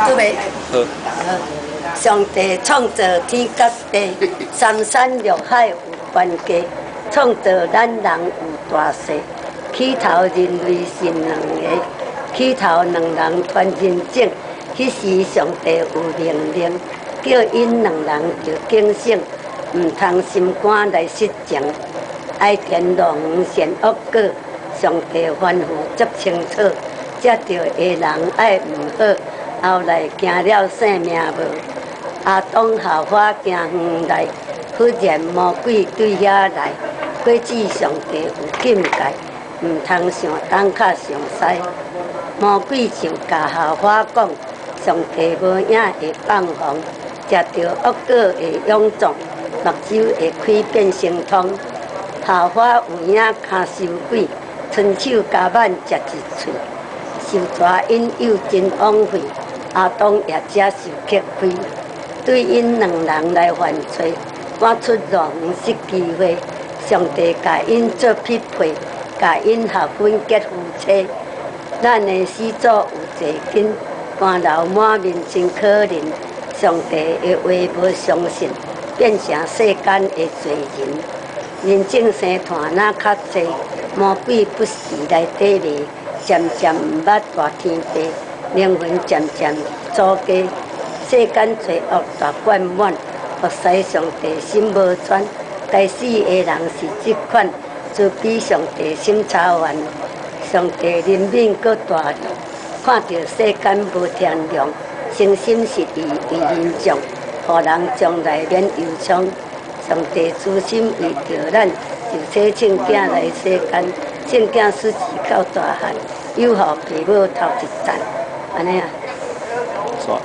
准备。好。上帝创造天甲地，三山六海有关家，创造咱人有大势，起头人类是两个，起头两人传人种，迄时上帝有命令，叫因两人就警醒，毋通心肝来失情，爱田路远善恶果，上帝吩咐足清楚，才着下人爱毋好，后来惊了性命无。阿东下花行远来，忽然魔鬼对遐来，果子上帝有禁戒，毋通上东较上西。魔鬼就甲夏花讲，上帝无影会放风，食着恶果会臃肿，目睭会开变成通。夏花有影骹受鬼，伸手加挽食一喙，受大因有真枉费，阿东也才受克亏。对因两人来犯罪，赶出路远失机会。上帝甲因做匹配，甲因合婚结夫妻。咱的始祖有济根，汗流满面真可怜。上帝的话无相信，变成世间的罪人。人正生团哪较济，魔鬼不时来底迷，渐渐毋捌大天地，灵魂渐渐走低。世间罪恶大灌满，服侍上帝心无专，该死的人是这款，慈悲上帝心超完，上帝怜悯搁大量，看到世间无天良，诚心实意为人众，互人将来免忧伤。上帝慈心为着咱，就请圣囝来世间，圣囝死时到大汉，有互父母头一赞，安尼啊。错。